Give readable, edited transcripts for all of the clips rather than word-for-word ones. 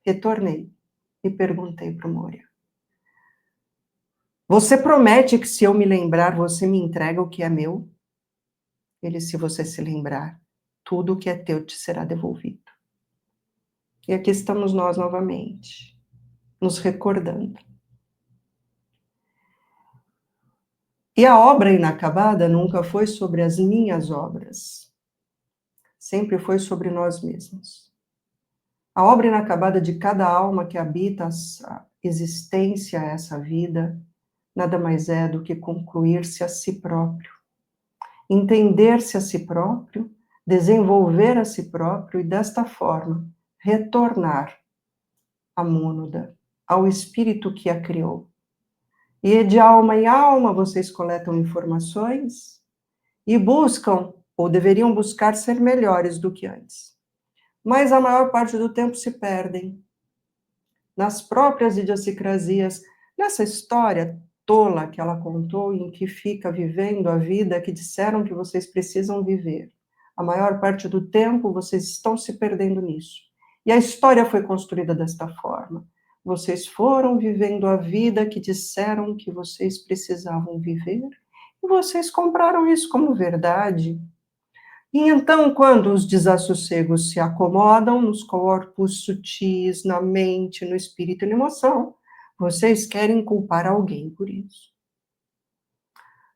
retornei e perguntei para o Moria: você promete que se eu me lembrar, você me entrega o que é meu? Ele: se você se lembrar, tudo o que é teu te será devolvido. E aqui estamos nós novamente, nos recordando. E a obra inacabada nunca foi sobre as minhas obras, sempre foi sobre nós mesmos. A obra inacabada de cada alma que habita a existência, essa vida, nada mais é do que concluir-se a si próprio, entender-se a si próprio, desenvolver a si próprio e, desta forma, retornar à mônada, ao espírito que a criou. E de alma em alma vocês coletam informações e buscam, ou deveriam buscar, ser melhores do que antes. Mas a maior parte do tempo se perdem nas próprias idiosincrasias, nessa história tola que ela contou, em que fica vivendo a vida que disseram que vocês precisam viver. A maior parte do tempo vocês estão se perdendo nisso. E a história foi construída desta forma. Vocês foram vivendo a vida que disseram que vocês precisavam viver, e vocês compraram isso como verdade. E então, quando os desassossegos se acomodam nos corpos sutis, na mente, no espírito e na emoção, vocês querem culpar alguém por isso.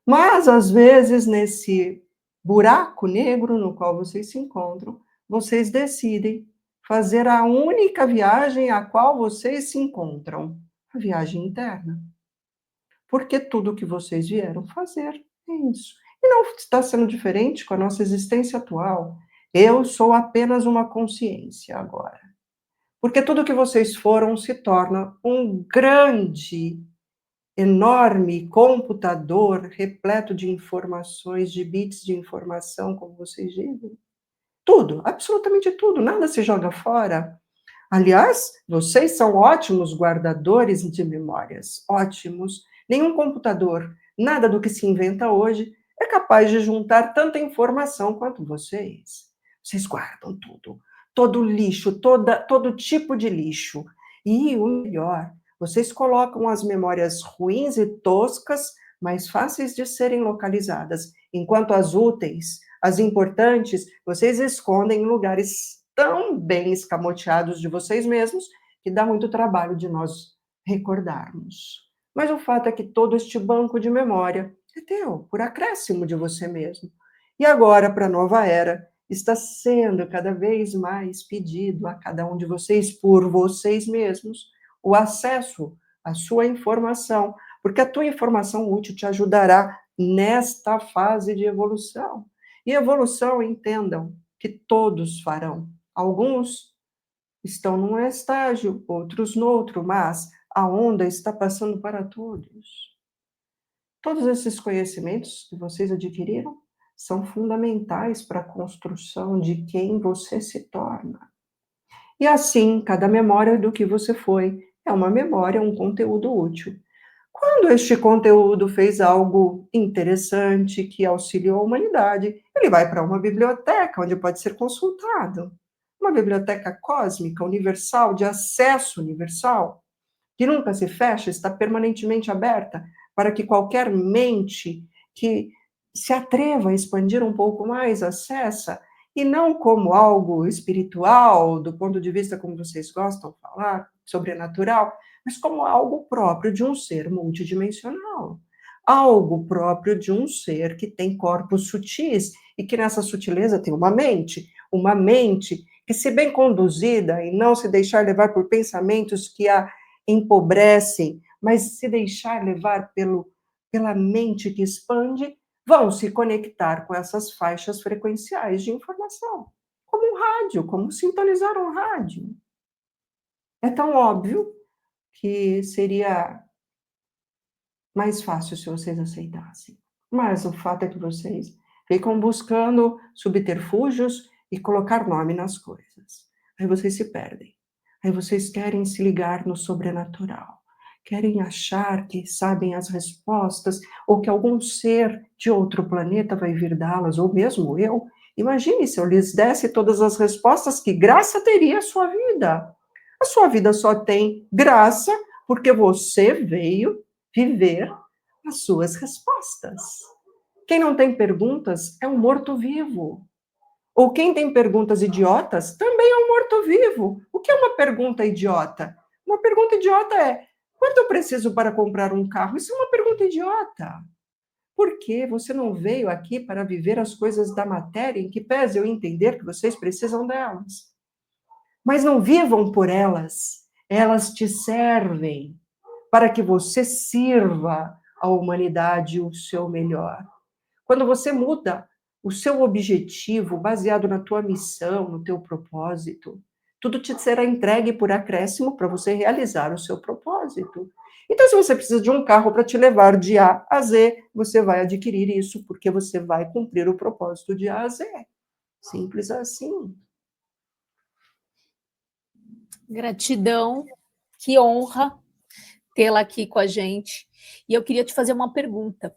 Mas, às vezes, nesse buraco negro no qual vocês se encontram, vocês decidem fazer a única viagem a qual vocês se encontram, a viagem interna. Porque tudo o que vocês vieram fazer é isso. E não está sendo diferente com a nossa existência atual. Eu sou apenas uma consciência agora. Porque tudo que vocês foram se torna um grande, enorme computador repleto de informações, de bits de informação, como vocês dizem. Tudo, absolutamente tudo, nada se joga fora. Aliás, vocês são ótimos guardadores de memórias, ótimos. Nenhum computador, nada do que se inventa hoje, é capaz de juntar tanta informação quanto vocês. Vocês guardam tudo, todo lixo, todo tipo de lixo. E o melhor, vocês colocam as memórias ruins e toscas, mais fáceis de serem localizadas, enquanto as úteis, as importantes, vocês escondem em lugares tão bem escamoteados de vocês mesmos que dá muito trabalho de nós recordarmos. Mas o fato é que todo este banco de memória é teu, por acréscimo de você mesmo. E agora, para a nova era, está sendo cada vez mais pedido a cada um de vocês, por vocês mesmos, o acesso à sua informação, porque a tua informação útil te ajudará nesta fase de evolução. E evolução, entendam, que todos farão. Alguns estão num estágio, outros no outro, mas a onda está passando para todos. Todos esses conhecimentos que vocês adquiriram são fundamentais para a construção de quem você se torna. E assim, cada memória do que você foi é uma memória, um conteúdo útil. Quando este conteúdo fez algo interessante que auxiliou a humanidade, ele vai para uma biblioteca onde pode ser consultado. Uma biblioteca cósmica, universal, de acesso universal, que nunca se fecha, está permanentemente aberta para que qualquer mente que se atreva a expandir um pouco mais acessa, e não como algo espiritual, do ponto de vista como vocês gostam de falar, sobrenatural, mas como algo próprio de um ser multidimensional. Algo próprio de um ser que tem corpos sutis e que nessa sutileza tem uma mente que, se bem conduzida e não se deixar levar por pensamentos que a empobrecem, mas se deixar levar pela mente que expande, vão se conectar com essas faixas frequenciais de informação, como um rádio, como sintonizar um rádio. É tão óbvio que seria mais fácil se vocês aceitassem. Mas o fato é que vocês ficam buscando subterfúgios e colocar nome nas coisas. Aí vocês se perdem. Aí vocês querem se ligar no sobrenatural. Querem achar que sabem as respostas, ou que algum ser de outro planeta vai vir dá-las, ou mesmo eu. Imagine se eu lhes desse todas as respostas, que graça teria a sua vida. A sua vida só tem graça porque você veio viver as suas respostas. Quem não tem perguntas é um morto-vivo. Ou quem tem perguntas idiotas também é um morto-vivo. O que é uma pergunta idiota? Uma pergunta idiota é: quanto eu preciso para comprar um carro? Isso é uma pergunta idiota. Por que você não veio aqui para viver as coisas da matéria, em que pese eu entender que vocês precisam delas? Mas não vivam por elas. Elas te servem para que você sirva à humanidade o seu melhor. Quando você muda o seu objetivo baseado na tua missão, no teu propósito, tudo te será entregue por acréscimo para você realizar o seu propósito. Então, se você precisa de um carro para te levar de A a Z, você vai adquirir isso porque você vai cumprir o propósito de A a Z. Simples assim. Gratidão, que honra tê-la aqui com a gente. E eu queria te fazer uma pergunta.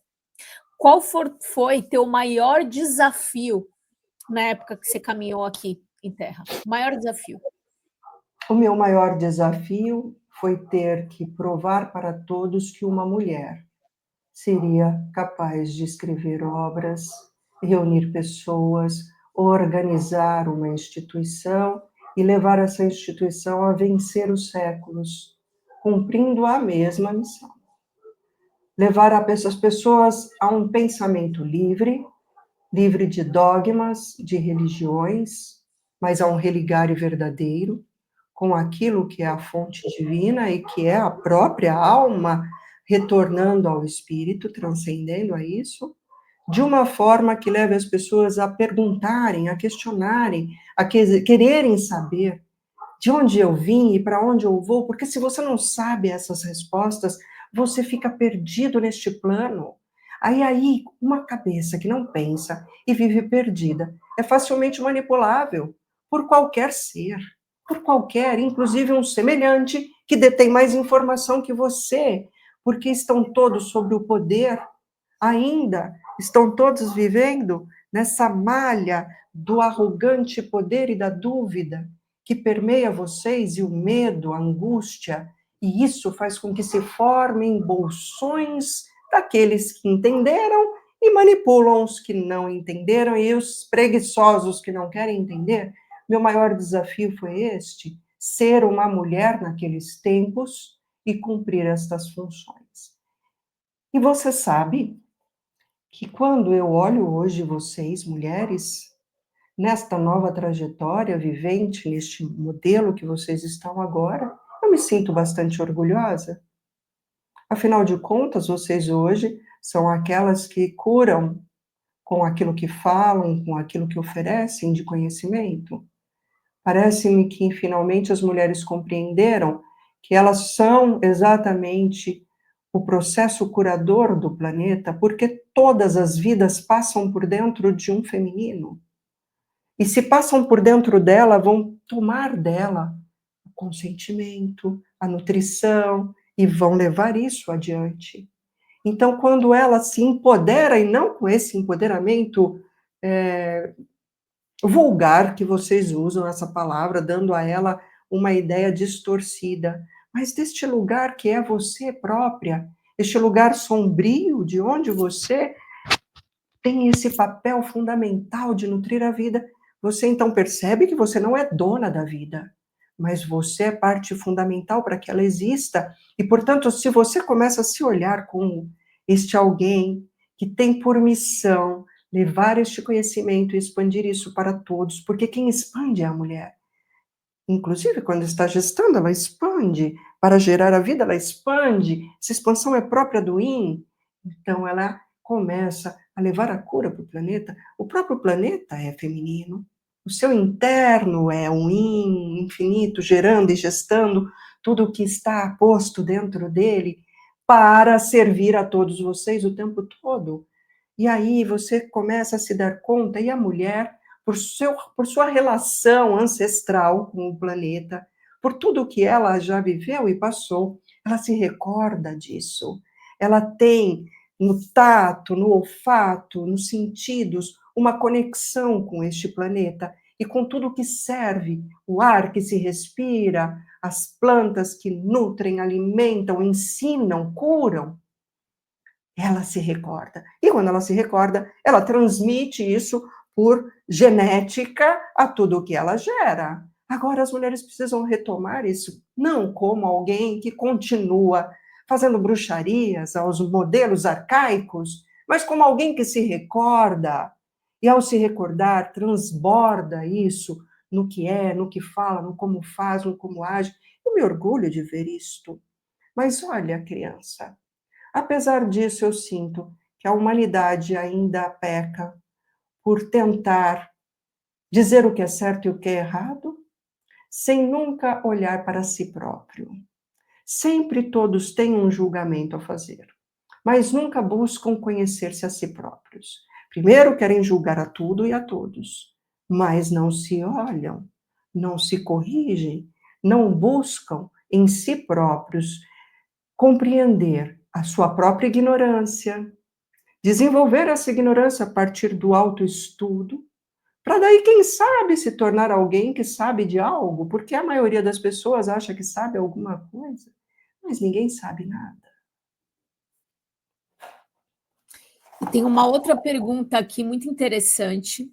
Qual foi teu maior desafio na época que você caminhou aqui em Terra? O maior desafio? O meu maior desafio foi ter que provar para todos que uma mulher seria capaz de escrever obras, reunir pessoas, organizar uma instituição e levar essa instituição a vencer os séculos, cumprindo a mesma missão. Levar as pessoas a um pensamento livre, livre de dogmas, de religiões, mas a um religário verdadeiro, com aquilo que é a fonte divina e que é a própria alma retornando ao espírito, transcendendo a isso, de uma forma que leve as pessoas a perguntarem, a questionarem, a quererem saber de onde eu vim e para onde eu vou, porque se você não sabe essas respostas, você fica perdido neste plano. Aí, uma cabeça que não pensa e vive perdida é facilmente manipulável por qualquer ser, por qualquer, inclusive um semelhante que detém mais informação que você, porque estão todos sob o poder, ainda estão todos vivendo nessa malha do arrogante poder e da dúvida que permeia vocês, e o medo, a angústia, e isso faz com que se formem bolsões daqueles que entenderam e manipulam os que não entenderam, e os preguiçosos que não querem entender. Meu maior desafio foi este: ser uma mulher naqueles tempos e cumprir estas funções. E você sabe que quando eu olho hoje vocês, mulheres, nesta nova trajetória vivente, neste modelo que vocês estão agora, eu me sinto bastante orgulhosa. Afinal de contas, vocês hoje são aquelas que curam com aquilo que falam, com aquilo que oferecem de conhecimento. Parece-me que finalmente as mulheres compreenderam que elas são exatamente o processo curador do planeta, porque todas as vidas passam por dentro de um feminino. E se passam por dentro dela, vão tomar dela o consentimento, a nutrição, e vão levar isso adiante. Então, quando ela se empodera, e não com esse empoderamento vulgar que vocês usam essa palavra, dando a ela uma ideia distorcida, mas deste lugar que é você própria, este lugar sombrio de onde você tem esse papel fundamental de nutrir a vida, você então percebe que você não é dona da vida, mas você é parte fundamental para que ela exista. E, portanto, se você começa a se olhar como este alguém que tem por missão levar este conhecimento e expandir isso para todos, porque quem expande é a mulher. Inclusive, quando está gestando, ela expande. Para gerar a vida, ela expande. Essa expansão é própria do Yin. Então, ela começa a levar a cura para o planeta. O próprio planeta é feminino. O seu interno é um Yin infinito, gerando e gestando tudo o que está posto dentro dele para servir a todos vocês o tempo todo. E aí você começa a se dar conta, e a mulher, por sua relação ancestral com o planeta, por tudo que ela já viveu e passou, ela se recorda disso. Ela tem no tato, no olfato, nos sentidos, uma conexão com este planeta. e com tudo que serve, o ar que se respira, as plantas que nutrem, alimentam, ensinam, curam, ela se recorda. E quando ela se recorda, ela transmite isso por genética a tudo o que ela gera. Agora as mulheres precisam retomar isso, não como alguém que continua fazendo bruxarias aos modelos arcaicos, mas como alguém que se recorda, e ao se recordar, transborda isso no que é, no que fala, no como faz, no como age. Eu me orgulho de ver isto. Mas olha, criança, apesar disso, eu sinto que a humanidade ainda peca por tentar dizer o que é certo e o que é errado, sem nunca olhar para si próprio. Sempre todos têm um julgamento a fazer, mas nunca buscam conhecer-se a si próprios. Primeiro querem julgar a tudo e a todos, mas não se olham, não se corrigem, não buscam em si próprios compreender a sua própria ignorância, desenvolver essa ignorância a partir do autoestudo, para daí, quem sabe, se tornar alguém que sabe de algo, porque a maioria das pessoas acha que sabe alguma coisa, mas ninguém sabe nada. E tem uma outra pergunta aqui muito interessante.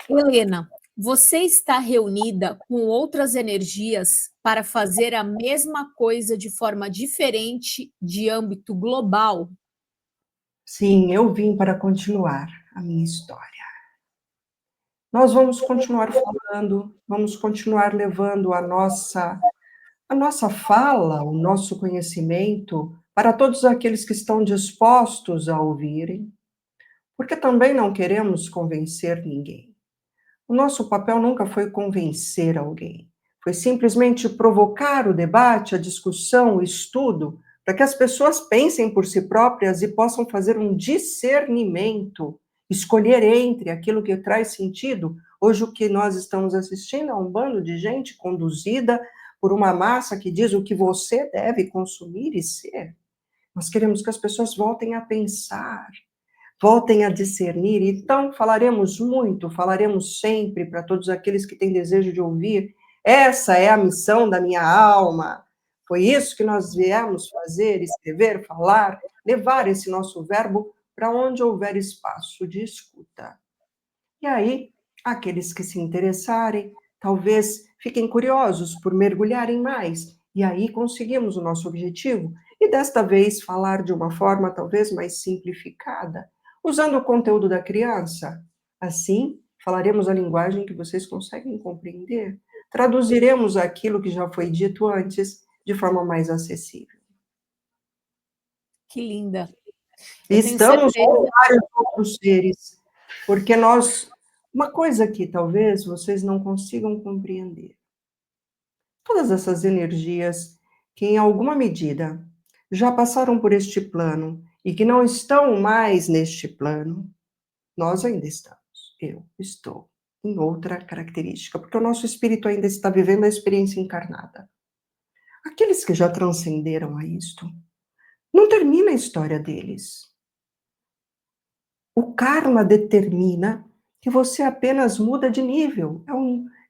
Helena, você está reunida com outras energias para fazer a mesma coisa de forma diferente de âmbito global? Sim, eu vim para continuar a minha história. Nós vamos continuar falando, vamos continuar levando a nossa fala, o nosso conhecimento para todos aqueles que estão dispostos a ouvirem, porque também não queremos convencer ninguém. O nosso papel nunca foi convencer alguém, foi simplesmente provocar o debate, a discussão, o estudo, para que as pessoas pensem por si próprias e possam fazer um discernimento, escolher entre aquilo que traz sentido. Hoje, o que nós estamos assistindo é um bando de gente conduzida por uma massa que diz o que você deve consumir e ser. Nós queremos que as pessoas voltem a pensar, voltem a discernir. Então, falaremos muito, falaremos sempre para todos aqueles que têm desejo de ouvir. Essa é a missão da minha alma. Foi isso que nós viemos fazer, escrever, falar, levar esse nosso verbo para onde houver espaço de escuta. E aí, aqueles que se interessarem, talvez fiquem curiosos por mergulharem mais, e aí conseguimos o nosso objetivo, e desta vez falar de uma forma talvez mais simplificada, usando o conteúdo da criança. Assim, falaremos a linguagem que vocês conseguem compreender, traduziremos aquilo que já foi dito antes de forma mais acessível. Que linda! Estamos com vários outros seres, porque uma coisa que talvez vocês não consigam compreender. Todas essas energias que, em alguma medida, já passaram por este plano e que não estão mais neste plano, nós ainda estamos. Eu estou em outra característica, porque o nosso espírito ainda está vivendo a experiência encarnada. Aqueles que já transcenderam a isto, não termina a história deles. O karma determina que você apenas muda de nível,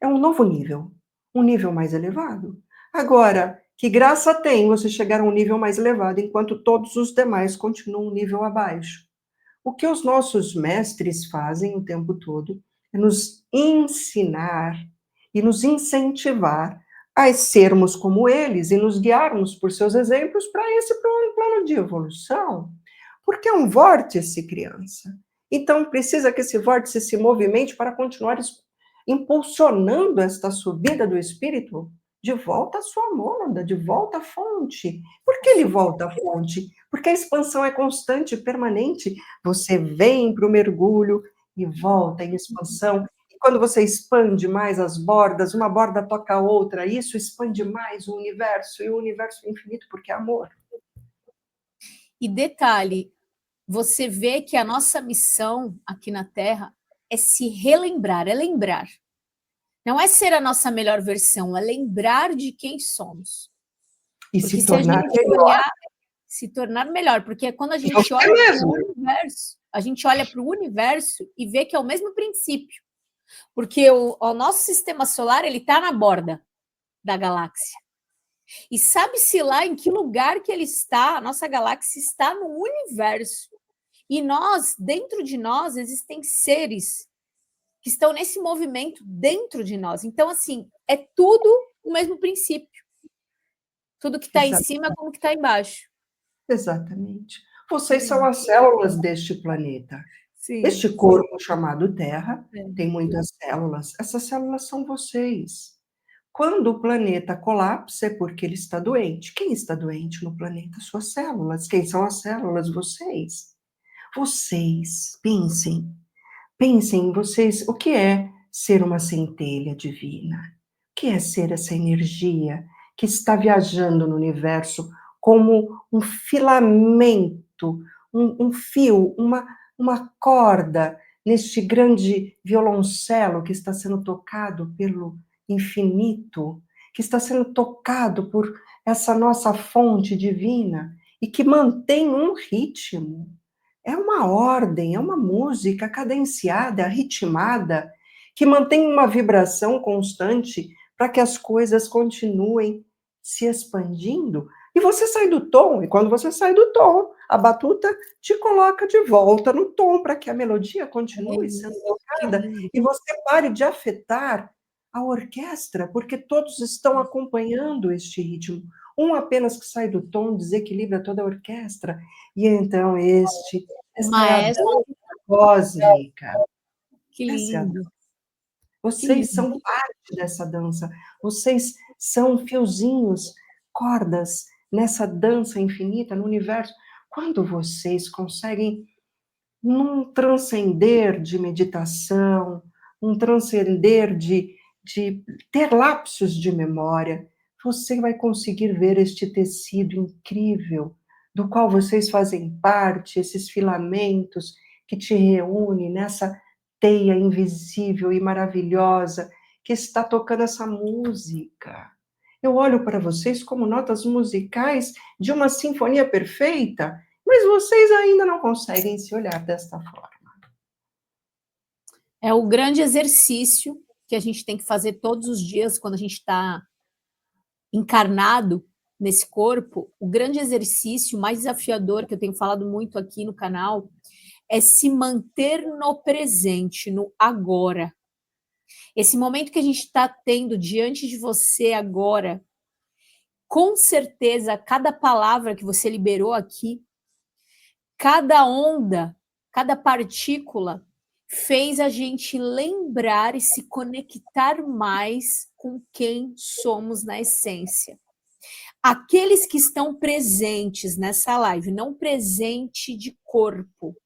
é um novo nível, um nível mais elevado. Agora, que graça tem você chegar a um nível mais elevado, enquanto todos os demais continuam um nível abaixo? O que os nossos mestres fazem o tempo todo é nos ensinar e nos incentivar a sermos como eles e nos guiarmos por seus exemplos para esse plano de evolução. Porque é um vórtice, criança. Então, precisa que esse vórtice se movimente para continuar impulsionando esta subida do espírito de volta à sua mônada, de volta à fonte. Por que ele volta à fonte? Porque a expansão é constante e permanente. Você vem para o mergulho e volta em expansão. E quando você expande mais as bordas, uma borda toca a outra, isso expande mais o universo, e o universo é infinito porque é amor. E detalhe, você vê que a nossa missão aqui na Terra é se relembrar, é lembrar. Não é ser a nossa melhor versão, é lembrar de quem somos. E porque se tornar melhor. Olhar, se tornar melhor, porque quando a gente olha para o universo, a gente olha para o universo e vê que é o mesmo princípio. Porque o nosso sistema solar, ele está na borda da galáxia. E sabe-se lá em que lugar que ele está, a nossa galáxia está no universo. E nós, dentro de nós, existem seres que estão nesse movimento dentro de nós. Então, assim, é tudo o mesmo princípio. Tudo que está em cima é como que está embaixo. Exatamente. Vocês são as células deste planeta. Sim. Este corpo chamado Terra É. tem muitas células. Essas células são vocês. Quando o planeta colapsa é porque ele está doente. Quem está doente no planeta? Suas células. Quem são as células? Vocês. Vocês, pensem. Pensem em vocês, o que é ser uma centelha divina? O que é ser essa energia que está viajando no universo como um filamento, um fio, uma corda neste grande violoncelo que está sendo tocado pelo infinito, que está sendo tocado por essa nossa fonte divina e que mantém um ritmo. É uma ordem, é uma música cadenciada, ritmada, que mantém uma vibração constante para que as coisas continuem se expandindo. E você sai do tom, e quando você sai do tom, a batuta te coloca de volta no tom para que a melodia continue sendo tocada e você pare de afetar a orquestra, porque todos estão acompanhando este ritmo. Um apenas que sai do tom desequilibra toda a orquestra. E então esta é a dança Maestro, cósmica. que Essa é a dança. lindo. Vocês são parte dessa dança. Vocês são fiozinhos, cordas nessa dança infinita no universo. Quando vocês conseguem num transcender de meditação, um transcender de ter lapsos de memória, você vai conseguir ver este tecido incrível, do qual vocês fazem parte, esses filamentos que te reúnem nessa teia invisível e maravilhosa que está tocando essa música. Eu olho para vocês como notas musicais de uma sinfonia perfeita, mas vocês ainda não conseguem se olhar desta forma. É o grande exercício que a gente tem que fazer todos os dias quando a gente está encarnado nesse corpo. O grande exercício mais desafiador, que eu tenho falado muito aqui no canal, é se manter no presente, no agora. Esse momento que a gente está tendo diante de você agora, com certeza, cada palavra que você liberou aqui, cada onda, cada partícula, fez a gente lembrar e se conectar mais com quem somos na essência. Aqueles que estão presentes nessa live, não presente de corpo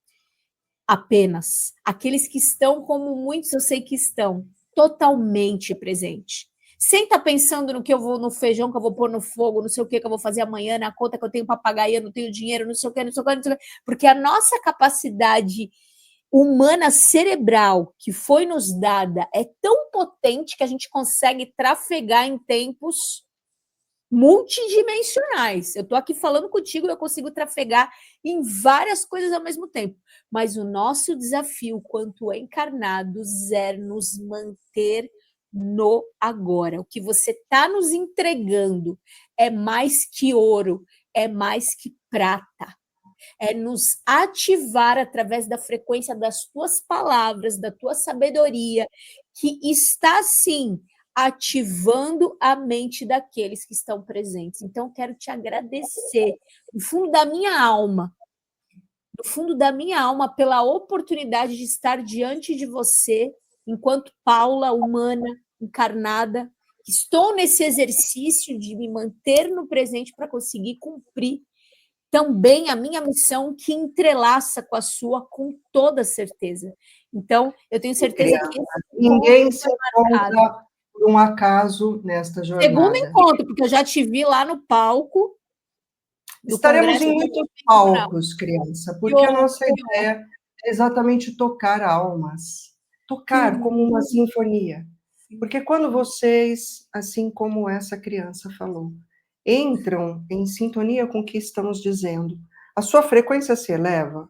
apenas, aqueles que estão, como muitos eu sei que estão, totalmente presente. Sem estar pensando no que eu vou, no feijão que eu vou pôr no fogo, não sei o que eu vou fazer amanhã, na conta que eu tenho para pagar e eu não tenho dinheiro, não sei o que, não sei o que, não sei o que. Porque a nossa capacidade humana cerebral que foi nos dada é tão potente que a gente consegue trafegar em tempos multidimensionais. Eu estou aqui falando contigo e eu consigo trafegar em várias coisas ao mesmo tempo. Mas o nosso desafio, quanto encarnados, é nos manter no agora. O que você está nos entregando é mais que ouro, é mais que prata. É nos ativar através da frequência das tuas palavras, da tua sabedoria, que está sim ativando a mente daqueles que estão presentes. Então, quero te agradecer, do fundo da minha alma, pela oportunidade de estar diante de você, enquanto Paula, humana, encarnada. Estou nesse exercício de me manter no presente para conseguir cumprir também a minha missão, que entrelaça com a sua, com toda certeza. Então, eu tenho certeza que ninguém se encontra por um acaso nesta jornada. Segundo encontro, porque eu já te vi lá no palco. Estaremos em muitos palcos, criança, porque a nossa ideia é exatamente tocar almas, tocar como uma sinfonia. Porque quando vocês, assim como essa criança falou, entram em sintonia com o que estamos dizendo, a sua frequência se eleva,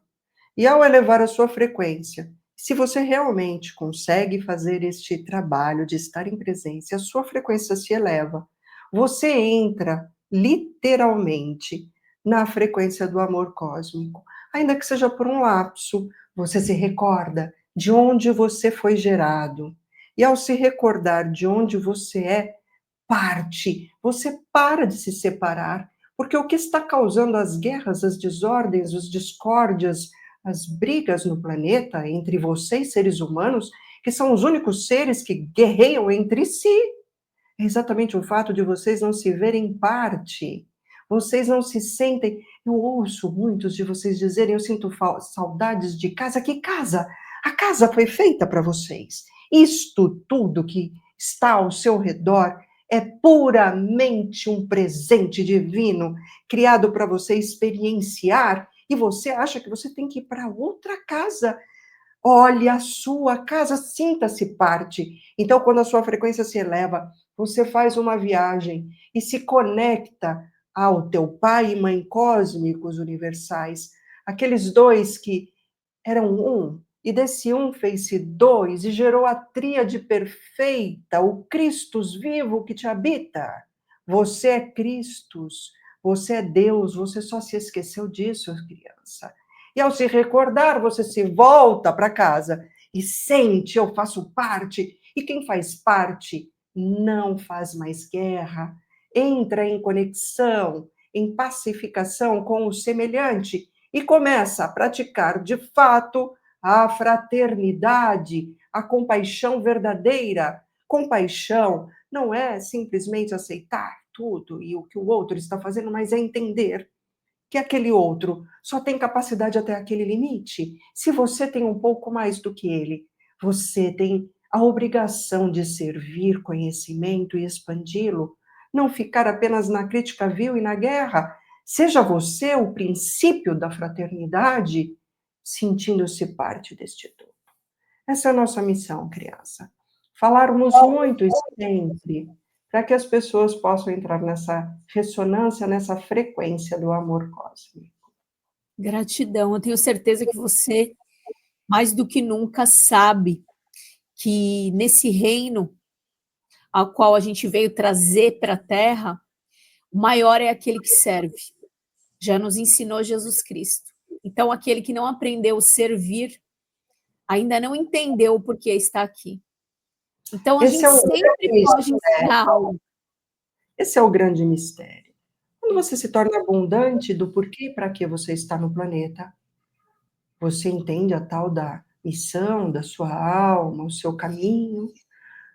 e ao elevar a sua frequência, Se você realmente consegue fazer este trabalho de estar em presença, a sua frequência se eleva, você entra literalmente na frequência do amor cósmico, ainda que seja por um lapso, você se recorda de onde você foi gerado. E ao se recordar de onde você é parte, você para de se separar, porque o que está causando as guerras, as desordens, as discórdias, as brigas no planeta entre vocês, seres humanos, que são os únicos seres que guerreiam entre si, é exatamente o fato de vocês não se verem parte. Vocês não se sentem. Eu ouço muitos de vocês dizerem: eu sinto saudades de casa. Que casa? A casa foi feita para vocês. Isto tudo que está ao seu redor é puramente um presente divino criado para você experienciar. E você acha que você tem que ir para outra casa. Olhe a sua casa, sinta-se parte. Então, quando a sua frequência se eleva, você faz uma viagem e se conecta ao teu pai e mãe cósmicos universais, aqueles dois que eram um, e desse um fez-se dois e gerou a tríade perfeita, o Cristos vivo que te habita. Você é Cristos, você é Deus, você só se esqueceu disso, criança. E ao se recordar, você se volta para casa e sente, eu faço parte. E quem faz parte não faz mais guerra, entra em conexão, em pacificação com o semelhante e começa a praticar de fato a fraternidade, a compaixão verdadeira. Compaixão não é simplesmente aceitar tudo e o que o outro está fazendo, mas é entender que aquele outro só tem capacidade até aquele limite. Se você tem um pouco mais do que ele, você tem a obrigação de servir conhecimento e expandi-lo, não ficar apenas na crítica vil e na guerra. Seja você o princípio da fraternidade, sentindo-se parte deste todo. Essa é a nossa missão, criança. Falarmos muito e sempre, para que as pessoas possam entrar nessa ressonância, nessa frequência do amor cósmico. Gratidão. Eu tenho certeza que você, mais do que nunca, sabe que nesse reino ao qual a gente veio trazer para a Terra, o maior é aquele que serve. Já nos ensinou Jesus Cristo. Então, aquele que não aprendeu a servir, ainda não entendeu o porquê está aqui. Então, a Esse gente é o sempre grande pode mistério. ensinar algo. Esse é o grande mistério. Quando você se torna abundante do porquê e para que você está no planeta, você entende a tal da missão da sua alma, o seu caminho.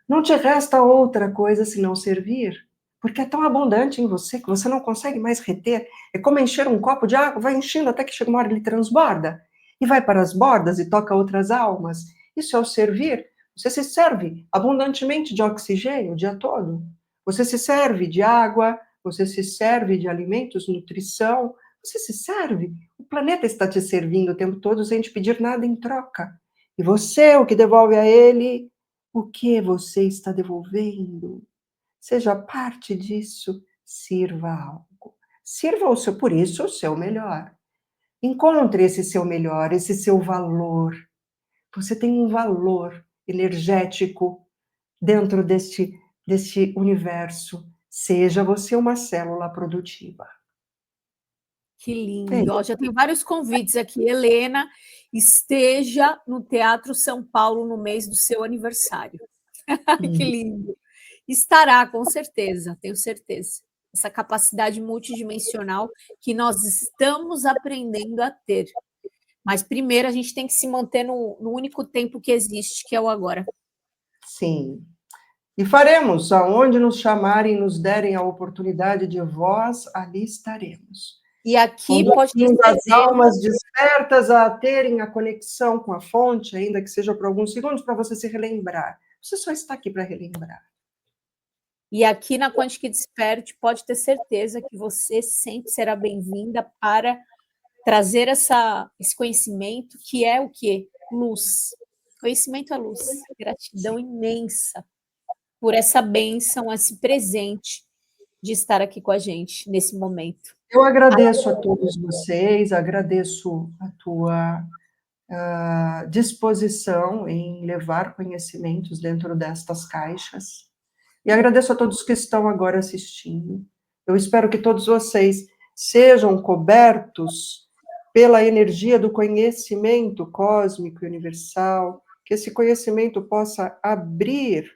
Não te resta outra coisa senão servir, porque é tão abundante em você que você não consegue mais reter. É como encher um copo de água, vai enchendo até que chega uma hora ele transborda, e vai para as bordas e toca outras almas. Isso é o servir. Você se serve abundantemente de oxigênio o dia todo. Você se serve de água, você se serve de alimentos, nutrição, você se serve. O planeta está te servindo o tempo todo sem te pedir nada em troca. E você, o que devolve a ele, o que você está devolvendo? Seja parte disso, sirva algo. Sirva o seu, por isso, o seu melhor. Encontre esse seu melhor, esse seu valor. Você tem um valor energético dentro deste universo. Seja você uma célula produtiva. Que É lindo. Ó, isso. já tem vários convites aqui. Helena, esteja no Teatro São Paulo no mês do seu aniversário. Que lindo. Estará, com certeza, tenho certeza. Essa capacidade multidimensional que nós estamos aprendendo a ter. Mas primeiro a gente tem que se manter no único tempo que existe, que é o agora. Sim. E faremos, aonde nos chamarem, nos derem a oportunidade de voz, ali estaremos. E aqui pode ter Conduzindo as certeza. almas despertas a terem a conexão com a fonte, ainda que seja por alguns segundos, para você se relembrar. Você só está aqui para relembrar. E aqui na Quântica Desperte, pode ter certeza que você sempre será bem-vinda para trazer esse conhecimento, que é o quê? Luz. Conhecimento é luz. Gratidão imensa por essa bênção, esse presente de estar aqui com a gente nesse momento. Eu agradeço a todos vocês, agradeço a tua disposição em levar conhecimentos dentro destas caixas. E agradeço a todos que estão agora assistindo. Eu espero que todos vocês sejam cobertos pela energia do conhecimento cósmico e universal, que esse conhecimento possa abrir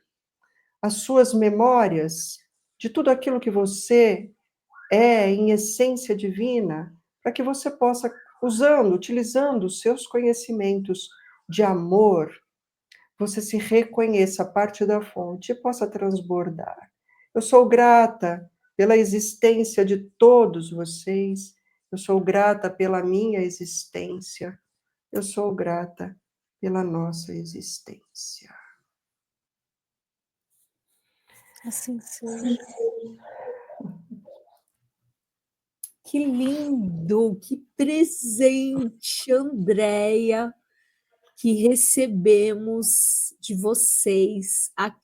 as suas memórias de tudo aquilo que você é em essência divina, para que você possa, utilizando os seus conhecimentos de amor, você se reconheça a parte da fonte e possa transbordar. Eu sou grata pela existência de todos vocês, eu sou grata pela minha existência, eu sou grata pela nossa existência. Assim seja. Que lindo, que presente, Andréia, que recebemos de vocês aqui.